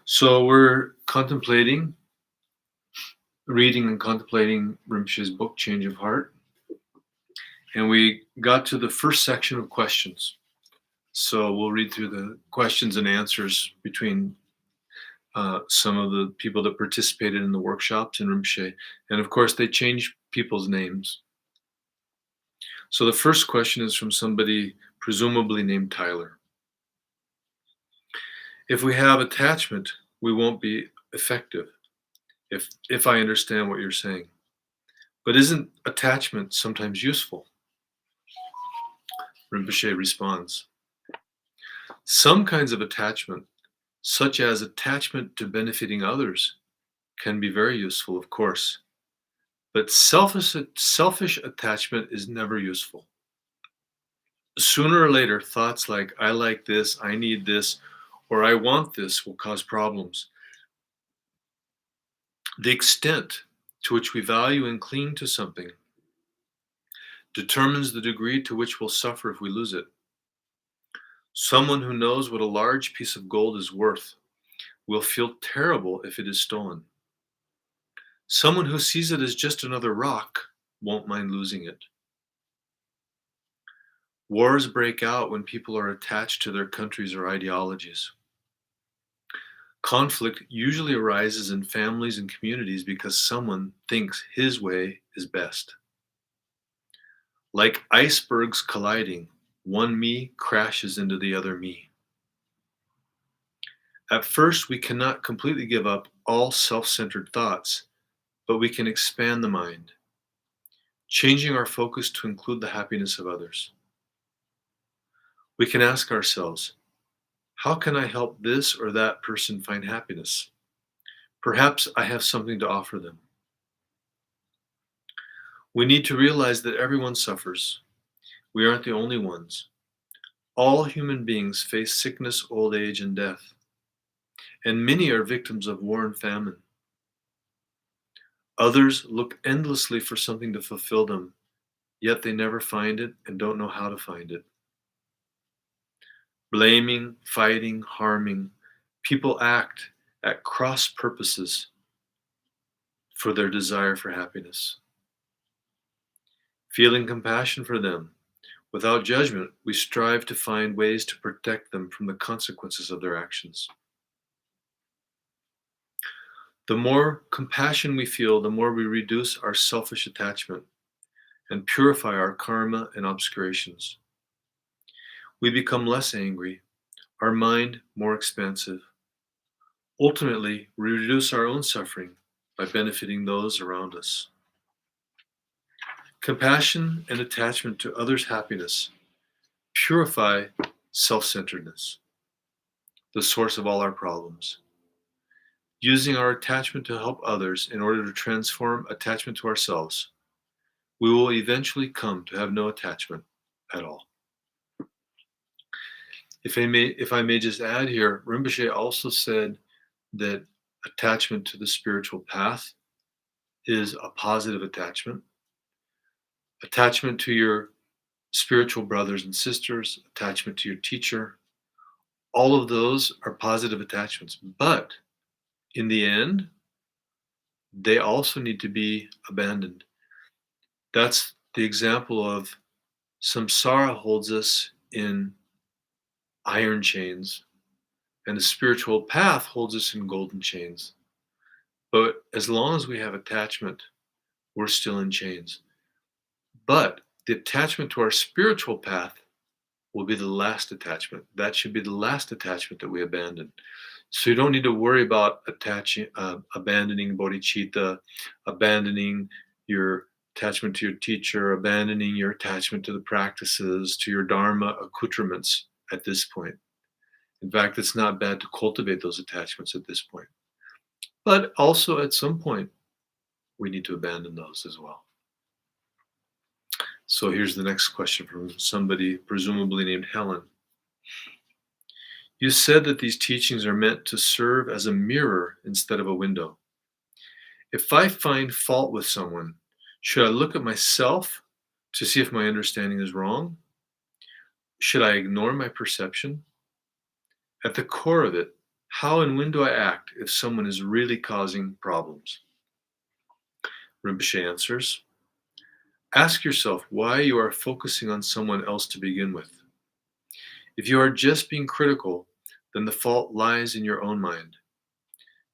So we're reading and contemplating Rinpoche's book, Change of Heart. And we got to the first section of questions. So we'll read through the questions and answers between some of the people that participated in the workshops in Rinpoche. And of course, they changed people's names. So the first question is from somebody presumably named Tyler. If we have attachment, we won't be effective, if I understand what you're saying. But isn't attachment sometimes useful? Rinpoche responds, some kinds of attachment, such as attachment to benefiting others, can be very useful, of course. But selfish attachment is never useful. Sooner or later, thoughts like, I like this, I need this, or I want this will cause problems. The extent to which we value and cling to something determines the degree to which we'll suffer if we lose it. Someone who knows what a large piece of gold is worth will feel terrible if it is stolen. Someone who sees it as just another rock won't mind losing it. Wars break out when people are attached to their countries or ideologies. Conflict usually arises in families and communities because someone thinks his way is best. Like icebergs colliding, one me crashes into the other me. At first, we cannot completely give up all self-centered thoughts, but we can expand the mind, changing our focus to include the happiness of others. We can ask ourselves, how can I help this or that person find happiness? Perhaps I have something to offer them. We need to realize that everyone suffers. We aren't the only ones. All human beings face sickness, old age, and death. And many are victims of war and famine. Others look endlessly for something to fulfill them, yet they never find it and don't know how to find it. Blaming, fighting, harming, people act at cross purposes for their desire for happiness. Feeling compassion for them, without judgment, we strive to find ways to protect them from the consequences of their actions. The more compassion we feel, the more we reduce our selfish attachment and purify our karma and obscurations. We become less angry, our mind more expansive. Ultimately, we reduce our own suffering by benefiting those around us. Compassion and attachment to others' happiness purify self-centeredness, the source of all our problems. Using our attachment to help others in order to transform attachment to ourselves, we will eventually come to have no attachment at all. If I may just add here, Rinpoche also said that attachment to the spiritual path is a positive attachment. Attachment to your spiritual brothers and sisters, attachment to your teacher, all of those are positive attachments. But in the end, they also need to be abandoned. That's the example of samsara holds us in iron chains, and the spiritual path holds us in golden chains. But as long as we have attachment, we're still in chains. But the attachment to our spiritual path will be the last attachment. That should be the last attachment that we abandon. So you don't need to worry about abandoning bodhicitta, abandoning your attachment to your teacher, abandoning your attachment to the practices, to your dharma accoutrements at this point. In fact, it's not bad to cultivate those attachments at this point. But also at some point, we need to abandon those as well. So here's the next question from somebody presumably named Helen. You said that these teachings are meant to serve as a mirror instead of a window. If I find fault with someone, should I look at myself to see if my understanding is wrong? Should I ignore my perception? At the core of it, How and when do I act if someone is really causing problems? Rinpoche answers, ask yourself why you are focusing on someone else to begin with. If you are just being critical, then the fault lies in your own mind.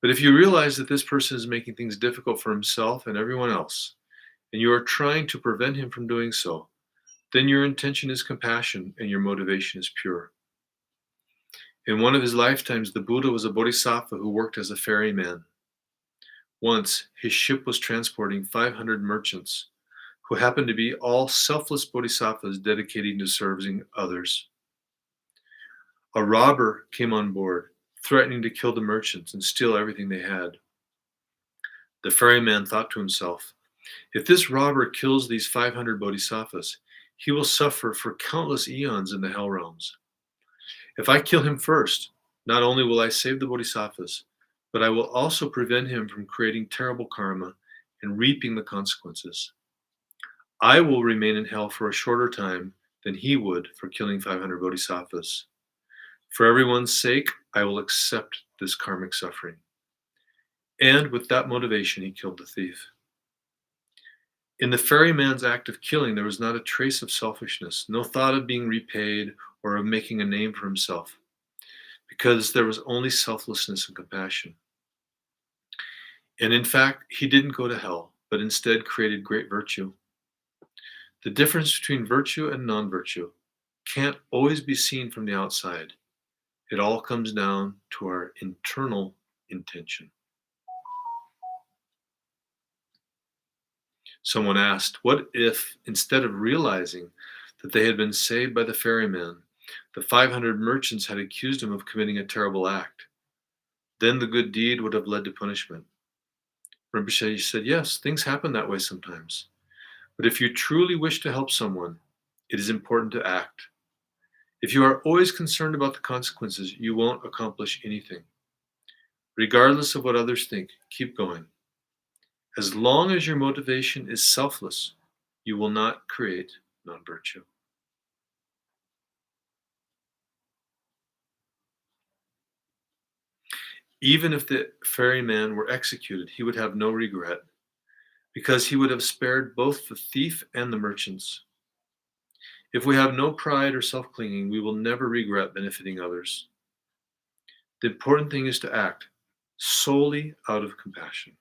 But if you realize that this person is making things difficult for himself and everyone else, and you are trying to prevent him from doing so, then your intention is compassion and your motivation is pure. In one of his lifetimes, the Buddha was a bodhisattva who worked as a ferryman. Once, his ship was transporting 500 merchants, who happened to be all selfless bodhisattvas dedicated to serving others. A robber came on board, threatening to kill the merchants and steal everything they had. The ferryman thought to himself, if this robber kills these 500 bodhisattvas, he will suffer for countless eons in the hell realms. If I kill him first, not only will I save the bodhisattvas, but I will also prevent him from creating terrible karma and reaping the consequences. I will remain in hell for a shorter time than he would for killing 500 bodhisattvas. For everyone's sake, I will accept this karmic suffering. And with that motivation, he killed the thief. In the ferryman's act of killing, there was not a trace of selfishness, no thought of being repaid or of making a name for himself, because there was only selflessness and compassion. And in fact, he didn't go to hell, but instead created great virtue. The difference between virtue and non-virtue can't always be seen from the outside. It all comes down to our internal intention. Someone asked, what if, instead of realizing that they had been saved by the ferryman, the 500 merchants had accused him of committing a terrible act? Then the good deed would have led to punishment. Rinpoche said, yes, things happen that way sometimes. But if you truly wish to help someone, it is important to act. If you are always concerned about the consequences, you won't accomplish anything. Regardless of what others think, keep going. As long as your motivation is selfless, you will not create non-virtue. Even if the ferryman were executed, he would have no regret, because he would have spared both the thief and the merchants. If we have no pride or self-clinging, we will never regret benefiting others. The important thing is to act solely out of compassion.